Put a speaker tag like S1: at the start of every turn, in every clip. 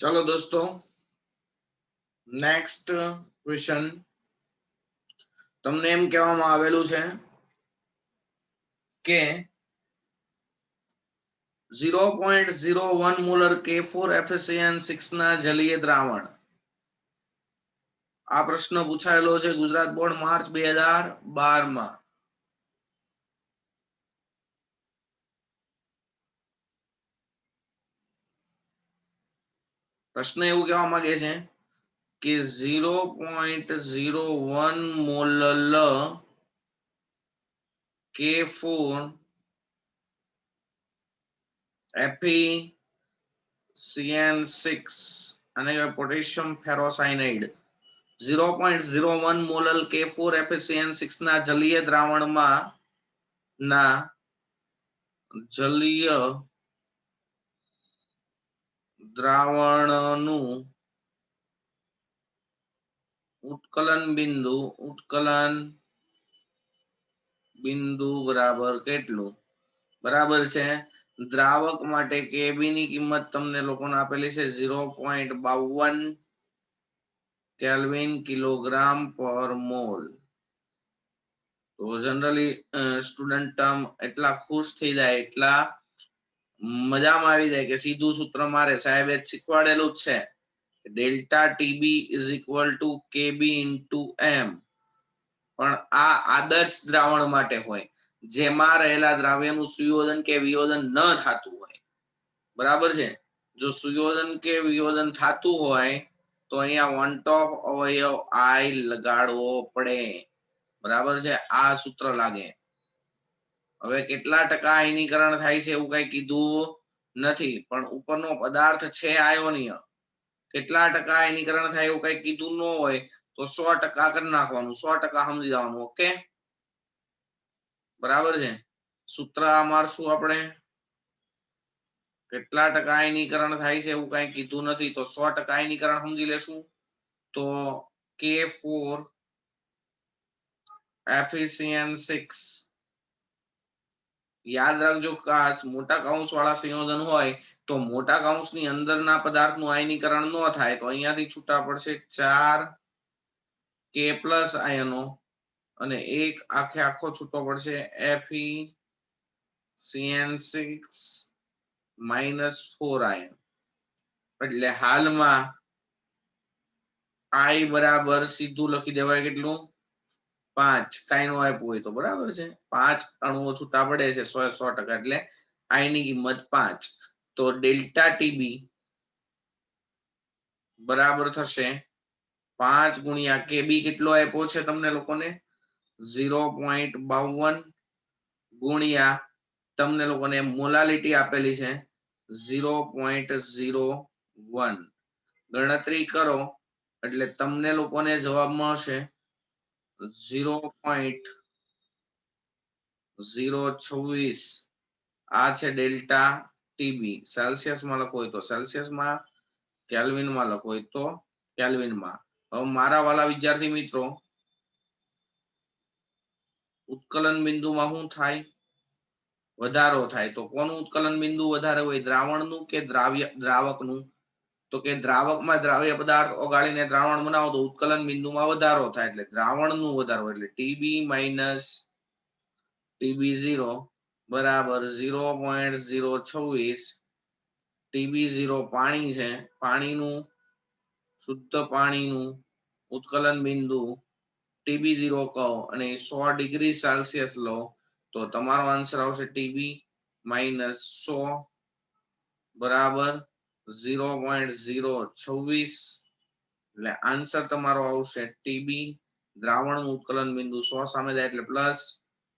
S1: चलो दोस्तों, next question તમને એમ કહેવામાં આવેલું છે કે 0.01 મોલર K4FeCN6 ના જલીય દ્રાવણ. આ પ્રશ્ન પૂછાયેલો છે ગુજરાત બોર્ડ માર્ચ 2012 માં. પ્રશ્ન એવું કહેવા માંગે છે કે 0.01 મોલર K4 FeCN6 અને પોટેશિયમ ફેરોસાયનાઇડ 0.01 મોલર K4 FeCN6 ના જલીય દ્રાવણમાં ના જલીય દ્રાવણનું ઉત્કલન બિંદુ બરાબર કેટલું? બરાબર છે. દ્રાવક માટે Kb ની કિંમત તમને લોકોને આપેલી છે 0.52 કેલ્વિન કિલોગ્રામ પર મોલ. તો જનરલી સ્ટુડન્ટ એટલા ખુશ થઈ જાય, એટલા મજામાં આવી જાય કે સીધું સૂત્ર મારે સાહેબે શીખવાડેલું જ છે, delta TB is equal to KB into M. પણ આ આદર્શ દ્રાવણ માટે હોય, જેમાં રહેલા દ્રાવ્યનું સુયોજન કે વિયોજન ન થતું હોય. બરાબર છે. જો સુયોજન કે વિયોજન થતું હોય તો અહીંયા વન-ટોપ અવયવ આઈ લગાડવો પડે. બરાબર છે. આ સૂત્ર લાગે. હવે કેટલા ટકા આયનીકરણ થાય છે એવું કઈ કીધું નથી, પણ ઉપરનો પદાર્થ છે આયોનીય. કેટલા ટકા આયનીકરણ થાય એવું કઈ કીધું ન હોય તો 100% કરી નાખવાનું, 100% સમજી જવાનું. ઓકે, બરાબર છે. સૂત્ર મારશું આપણે. કેટલા ટકા આયનીકરણ થાય છે એવું કઈ કીધું નથી, તો 100% આયનીકરણ સમજી લેશું. તો K4 FeCN6, યાદ રાખજો ખાસ, મોટા કૌંસ વાળા સંયોજન હોય તો મોટા કૌંસની અંદરના પદાર્થનું આયનીકરણ ન થાય તો અહીંયાથી છૂટા પડશે 4 K+ આયનો અને એક આખો છૂટો પડશે FeCN6 -4 આયન. એટલે હાલમાં I બરાબર સીધું લખી દેવાય કેટલું? 5. કાઈ નો આપ્યું હોય તો બરાબર છે. 5 અણુઓ છૂટા પડે છે 100%, એટલે I ની કિંમત 5. તો ડેલ્ટા ટીબી બરાબર થશે 5 ગુણ્યા કેબી કેટલો આપ્યો છે તમને લોકોને? 0.52 ગુણ્યા તમને લોકોને મોલાલિટી આપેલી છે 0.01. ગણતરી કરો એટલે તમને લોકોને જવાબ મળશે 0.026. આ છે ડેલ્ટા ટીબી. સેલ્સિયસમાં લખો હોય તો સેલ્સિયસમાં, કેલ્વિનમાં લખો હોય તો કેલ્વિનમાં. હવે મારા વાલા વિદ્યાર્થી મિત્રો, ઉત્કલન બિંદુમાં શું થાય? વધારો થાય. તો કોનું ઉત્કલન બિંદુ વધારે હોય, દ્રાવણનું કે દ્રાવકનું? તો કે દ્રાવકમાં દ્રાવ્ય પદાર્થ ઓગાળીને દ્રાવણ બનાવો તો ઉત્કલન બિંદુમાં વધારો થાય, એટલે દ્રાવણનું વધારો, એટલે ટીબી માઇનસ TB0 બરાબર 0.026. TB0 પાણી છે, પાણીનું શુદ્ધ પાણીનું ઉત્કલન બિંદુ TB0 કહો અને 100 ડિગ્રી સેલ્સિયસ લો તો તમારો આન્સર આવશે TB -100 બરાબર 0.026. એટલે આન્સર તમારો આવશે TB. દ્રાવણનું ઉત્કલન બિંદુ 100 સામે જાય એટલે plus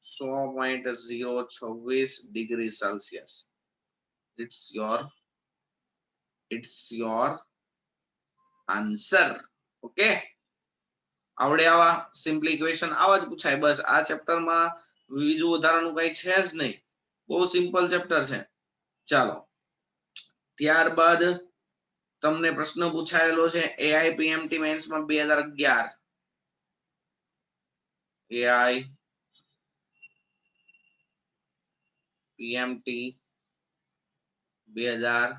S1: 100.026 degree Celsius. It's your answer. Okay, આવડે આવા સિમ્પલ ઇક્વેશન આવા જ પૂછાય. બસ આ ચેપ્ટરમાં બીજું વધારાનું કઈ છે જ નહીં, બહુ સિમ્પલ ચેપ્ટર છે. ચાલો, ત્યારબાદ તમને પ્રશ્ન પૂછાયેલો છે AIPMT મેન્સમાં 2011. AIPMT 2011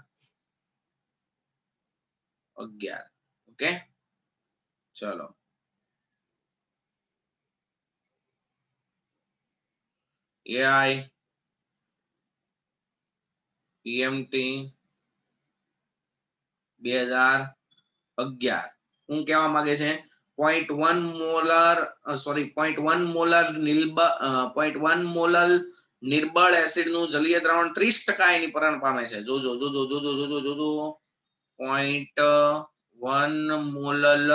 S1: 11. ઓકે, ચલો AI PMT 2011 હું કહેવા માંગે છે 0.1 મોલર સોરી 0.1 મોલર 0.1 મોલર નિર્બળ એસિડ નું જલીય દ્રાવણ 30% એનીકરણ પામે છે. જોજો 0.1 મોલર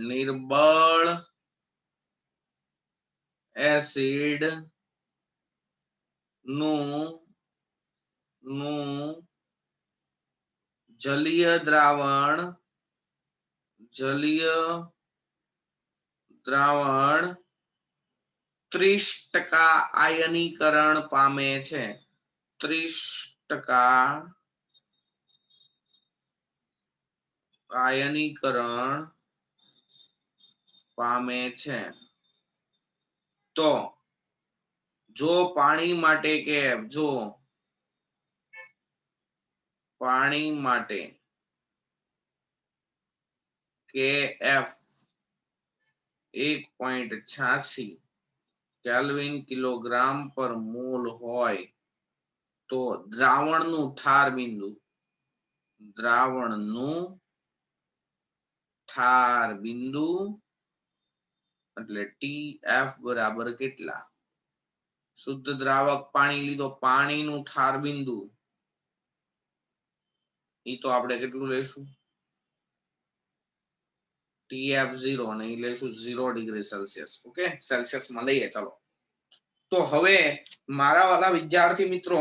S1: નિર્બળ એસિડ નું જલીય દ્રાવણ 30% આયનીકરણ પામે છે. 30% આયનીકરણ પામે છે. તો જો પાણી માટે કે જો પાણી માટે KF 1.86 કેલ્વિન કિલોગ્રામ પર મોલ હોય તો દ્રાવણનું ઠાર બિંદુ એટલે TF બરાબર કેટલા? શુદ્ધ દ્રાવક પાણી લીધો, પાણીનું ઠાર બિંદુ ઈ તો આપણે કેટલું લઈશું? TF0 અને ઈ લઈશું 0 ડિગ્રી સેલ્સિયસ. ઓકે, સેલ્સિયસ માં લઈએ. ચાલો, તો હવે મારા વાલા વિદ્યાર્થી મિત્રો,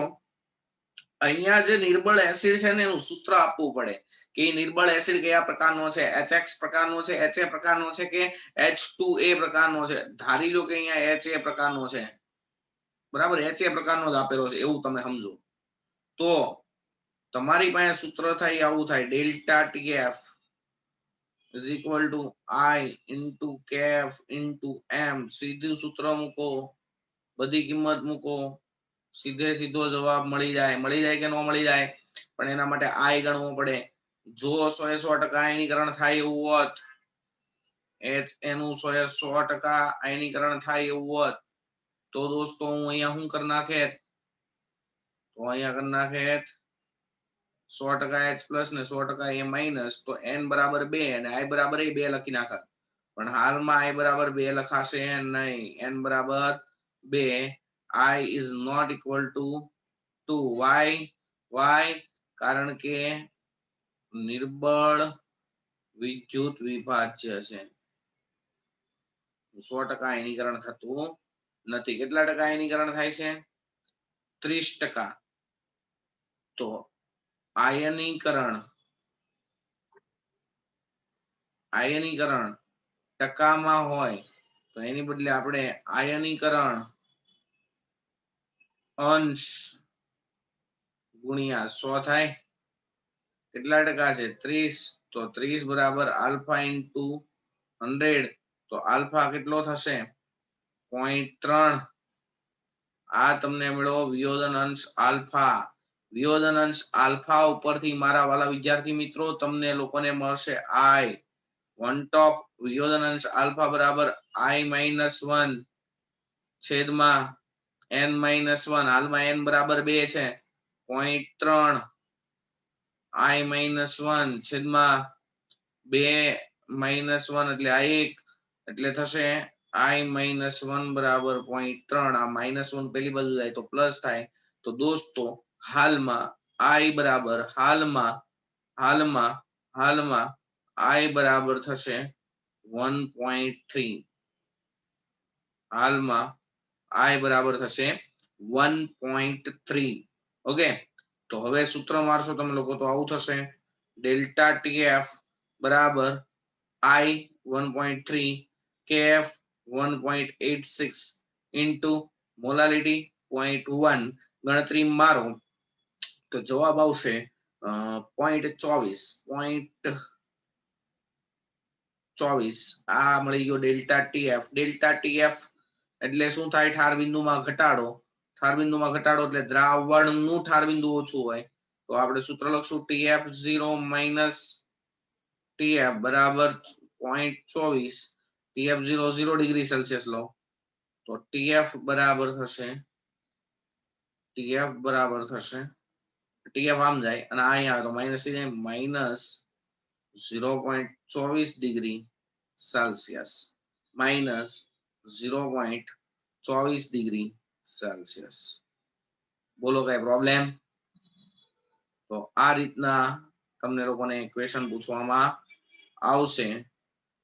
S1: અહીંયા જે નિર્બળ એસિડ છે ને એનું સૂત્ર આપવું પડે કે નિર્બળ એસિડ કયા પ્રકારનો છે, HX પ્રકારનો છે, HA પ્રકારનો છે કે H2A પ્રકારનો છે. ધારી લો કે અહીંયા HA પ્રકારનો છે, બરાબર, HA પ્રકારનો જ આપેલો છે એવું તમે સમજો. તો તમારી પાસે સૂત્ર થાય આવું થાય, delta TF is equal to I into KF into M. સીધું સૂત્ર મૂકો, બધી કિંમત મૂકો, સીધો જવાબ મળી જાય કે ન મળી જાય? પણ એના માટે I ગણવો પડે. જો 100% આયનીકરણ થાય એવું હોત, HA નું 100% આયનીકરણ થાય એવું હોત તો દોસ્તો હું અહીંયા શું કરી નાખે? તો અહીંયા કરી નાખે 100% H પ્લસ ને 100% A માઇનસ, તો N બરાબર 2 અને I બરાબર 2 લખી નાખા. પણ હાલમાં I બરાબર 2 લખાશે નહીં, N બરાબર 2. I is not equal to 2. Why? કારણ કે નિર્બળ વિદ્યુત વિભાજ્ય છે, 100% આયનીકરણ થતું નથી. કેટલા ટકા આયનીકરણ થાય છે? 30%. તો આયનીકરણ ટકામાં હોય તો એની બદલે આપણે આયનીકરણ અંશ ગુણ્યા 100 થાય. કેટલા ટકા છે? 30. તો 30 બરાબર આલ્ફા ઇન્ટુ 100. તો આલ્ફા કેટલો થશે? 0.3. આ તમને મળ્યો વિયોજન અંશ આલ્ફા. વિયોજન અંશ આલ્ફા ઉપરથી મારા વાલા વિદ્યાર્થી મિત્રો તમને લોકોને મળશે I. 1 ટોપ વિયોજન અંશ આલ્ફા બરાબર I-1 છેદમાં N-1. હાલમાં N બરાબર 2 છે, 0.3 I-1 છેદમાં 2-1 એટલે I1 એટલે થશે I-1 બરાબર 0.3. આ -1 પેલી બાજુ જાય તો પ્લસ થાય. તો દોસ્તો હાલમાં I બરાબર હાલમાં I બરાબર થશે 1.3. હાલમાં I બરાબર થશે 1.3. ઓકે, તો હવે સૂત્ર મારશો તમે લોકો તો આવું થશે, ડેલ્ટા TF બરાબર I 1.3 KF 1.86 ઇન્ટુ મોલાલિટી 0.1. ગણતરી મારો તો જવાબ આવશે 0.24. આ મળી ગયો ડેલ્ટા TF. ડેલ્ટા TF એટલે શું થાય? ઠાર બિંદુમાં ઘટાડો એટલે દ્રાવણનું ઠાર બિંદુ ઓછું હોય તો આપણે સૂત્ર લખશું TF0 માઇનસ TF બરાબર 0.24 TF0 0 ડિગ્રી સેલ્સિયસ લો તો TF બરાબર થશે TF આમ જાય અને અહીંયા તો માઇનસ થઈ જાય minus 0.24 degree Celsius minus 0.24 degree Celsius બોલો કઈ પ્રોબ્લેમ તો આ રીતના તમને લોકોને ક્વેશ્ચન પૂછવામાં આવશે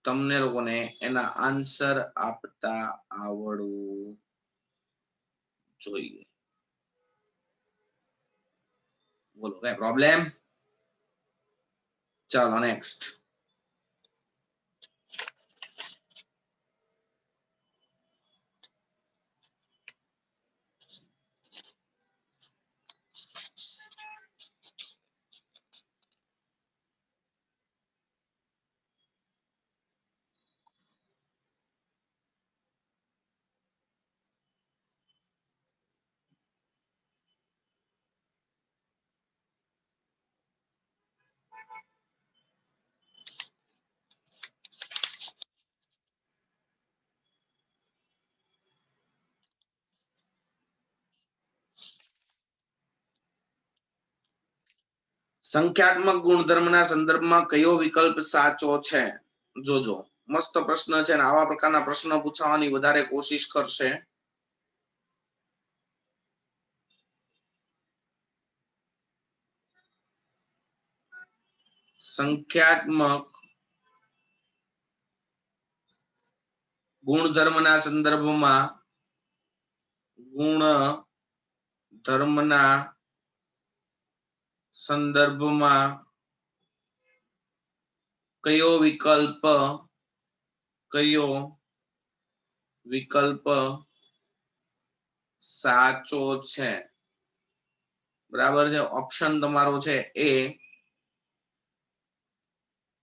S1: તમને લોકોને એના આન્સર આપતા આવડવું જોઈએ બોલો કઈ પ્રોબ્લેમ ચાલો નેક્સ્ટ સંખ્યાત્મક ગુણધર્મના સંદર્ભમાં કયો વિકલ્પ સાચો છે જોજો મસ્ત પ્રશ્ન છે ને આવા પ્રકારના પ્રશ્ન પૂછવાની વધારે કોશિશ કરશે સંખ્યાત્મક ગુણધર્મના સંદર્ભમાં કયો વિકલ્પ સાચો છે બરાબર છે ઓપ્શન તમારો છે એ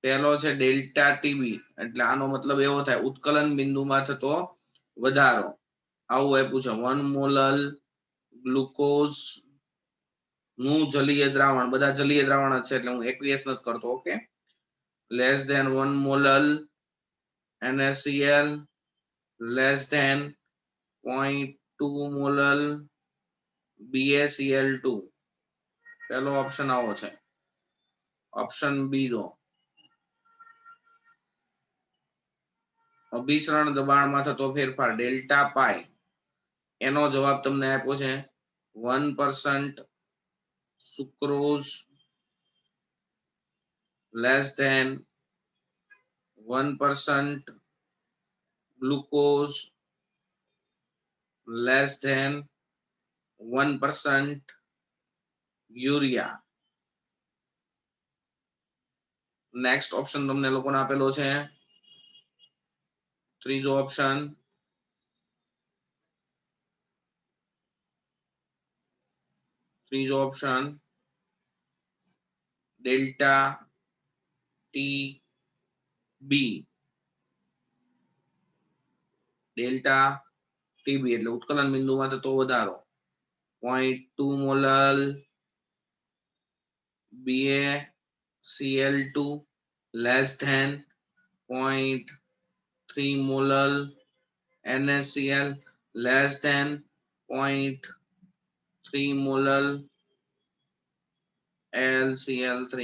S1: પહેલો છે ડેલ્ટા ટીબી એટલે આનો મતલબ એવો થાય ઉત્કલન બિંદુમાં થતો વધારો આવું આપ્યું છે 1 મોલલ ગ્લુકોઝ નું જલીય દ્રાવણ બધા જલીય દ્રાવણ છે એટલે હું એક્વિયસ નથી કરતો okay let's than 1 મોલલ NaCl less than 0.2 મોલલ BaCl2 પહેલો ઓપ્શન આવો છે ઓપ્શન બી દો અભિસરણ દબાણમાં થતો ફેરફાર ડેલ્ટા પાઈ એનો જવાબ તમને આપ્યો છે 1% sucrose less than 1% glucose less than 1% urea next option તમને લોકોને આપેલો છે ત્રીજો ઓપ્શન ડેલ્ટા ટી બી એટલે ઉત્કલન બિંદુમાં થતો વધારો 0.2 મોલલ BaCl2 less than 0.3 મોલલ NaCl less than 0.3 મોલલ LCl3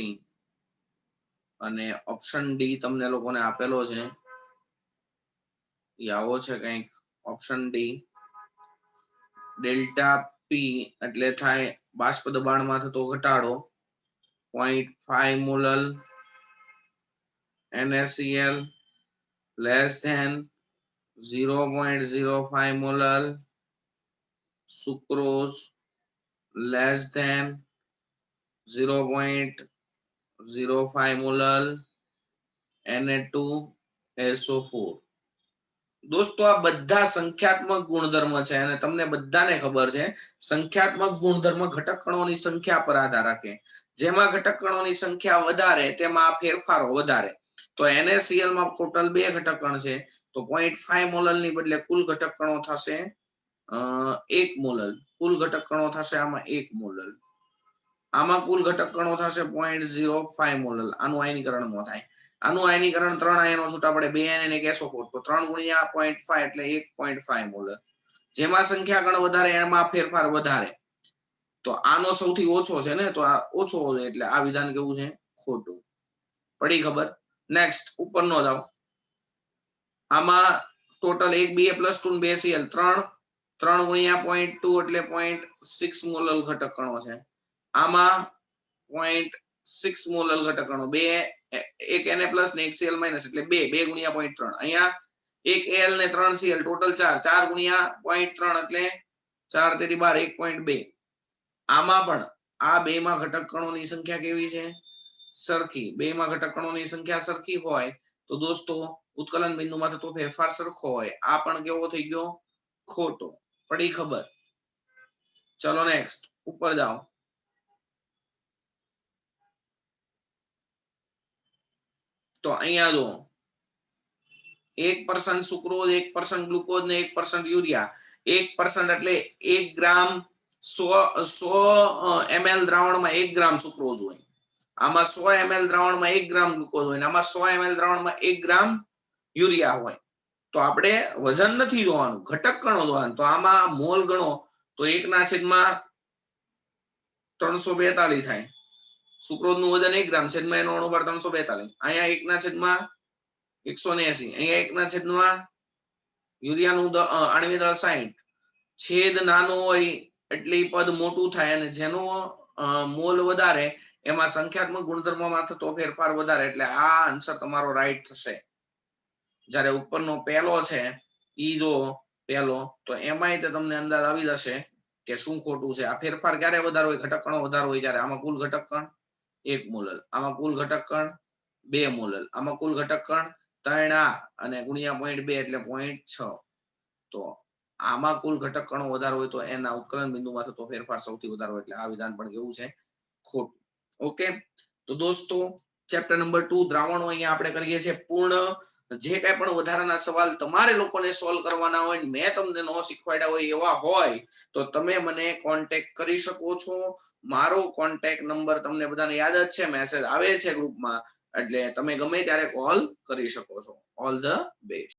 S1: અને ઓપ્શન ડી તમને લોકોને આપેલો છે આવો છે કંઈક ઓપ્શન ડી ડેલ્ટા પી એટલે થાય બાષ્પ દબાણમાં થતો ઘટાડો 0.5 મોલલ NaCl less than 0.05 મોલલ sucrose less than 0.05 મોલલ Na2SO4 દોસ્તો આ બધા સંખ્યાત્મક ગુણધર્મ છે અને તમને બધાને ખબર છે સંખ્યાત્મક ગુણધર્મ ઘટક કણોની સંખ્યા પર આધાર રાખે જેમાં ઘટક કણોની સંખ્યા વધારે તેમાં ફેરફારો વધારે તો NaCl માં ટોટલ 2 ઘટક કણ છે તો 0.5 મોલલ ની બદલે કુલ ઘટક કણો થશે 1 મોલલ કુલ ઘટક કણો થશે આમાં 1 મોલલ આમાં કુલ ઘટક કણો થશે 0.05 મોલલ. આનું આયનીકરણ નો થાય. આનું આયનીકરણ 3 આયનો છૂટા પડે, 2 આયન અને એક SO4, તો 3 ગુણ્યા 0.5 એટલે 1.5 મોલર. જેમાં સંખ્યા ગણ વધારે એમાં ફેરફાર વધારે. તો આનો સૌથી ઓછો છે ને, તો આ ઓછો હોય એટલે આ વિધાન કેવું છે? ખોટું. પડી ખબર? નેક્સ્ટ ઉપરનો જાવ. આમાં ટોટલ 1 Ba+2 2 Cl 3 ગુણ્યા 0.2 એટલે 0.6 મોલલ ઘટક કણો છે. આમાં 0.6 મોલલ ઘટક કણો, 2 એક Na+ ને એક Cl- એટલે 2 ગુણ્યા 0.3. અહીંયા એક Al ને 3 Cl ટોટલ 4 ગુણ્યા 0.3 એટલે 4 તેરી 12 1.2. આમાં પણ આ બે માં ઘટક કણોની સંખ્યા કેવી છે? સરખી. બે માં ઘટક કણોની સંખ્યા સરખી હોય તો દોસ્તો ઉત્કલન બિંદુમાં થતો ફેરફાર સરખો હોય. આ પણ કેવો થઈ ગયો? ખોટો. પડી ખબર? ચલો નેક્સ્ટ ઉપર જાઓ. તો અહીંયા જો 1% સુક્રોઝ, 1% ગ્લુકોઝ ને 1% યુરિયા. 1% એટલે 1 ગ્રામ 100 ml દ્રાવણમાં 1 ગ્રામ સુક્રોઝ હોય. આમાં 100 ml દ્રાવણમાં 1 ગ્રામ ગ્લુકોઝ હોય, આમાં 100 ml દ્રાવણમાં 1 ગ્રામ યુરિયા હોય. તો આપણે વજન નથી જોવાનું, ઘટક કણો જોવાનું. તો આમાં મોલ ગણો તો 1/342 થાય. સુક્રોઝ નું વજન 1 ગ્રામ, છેદમાં એનો અણુભાર 342. અહીંયા 1/180. અહીંયા 1/, યુરિયાનું આણ્વિક દળ 60. છેદ નાનો હોય એટલે પદ મોટું થાય, અને જેનો મોલ વધારે એમાં સંખ્યાત્મક ગુણધર્મમાં થતો ફેરફાર વધારે. એટલે આ આન્સર તમારો રાઈટ થશે. જ્યારે ઉપરનો પહેલો છે ઈ જો પહેલો, તો એમાંય તે તમને અંદાજ આવી જશે કે શું ખોટું છે. આ ફેરફાર ક્યારે વધારે હોય? ઘટક કણો વધારે હોય ત્યારે. આમાં કુલ ઘટક કણ 1 મોલલ, આમાં કુલ ઘટક કણ 2 મોલલ, આમાં કુલ ઘટક કણ 3 અને ગુણ્યા 0.2 એટલે 0.6. તો આમાં કુલ ઘટક કણો વધારે હોય તો એના ઉત્કલન બિંદુમાં થતો ફેરફાર સૌથી વધારે હોય. એટલે આ વિધાન પણ કેવું છે? ખોટું. ઓકે, તો દોસ્તો ચેપ્ટર નંબર 2 દ્રાવણો અહીંયા આપણે કરીએ છીએ પૂર્ણ. જે કઈ પણ વધારાના સવાલ તમારે લોકોને સોલ્વ કરવાના હોય, મેં તમને ન શીખવાડ્યા હોય એવા હોય તો તમે મને કોન્ટેક્ટ કરી શકો છો. મારો કોન્ટેક્ટ નંબર તમને બધાને યાદ જ છે, મેસેજ આવે છે ગ્રુપમાં, એટલે તમે ગમે ત્યારે કોલ કરી શકો છો. All the best.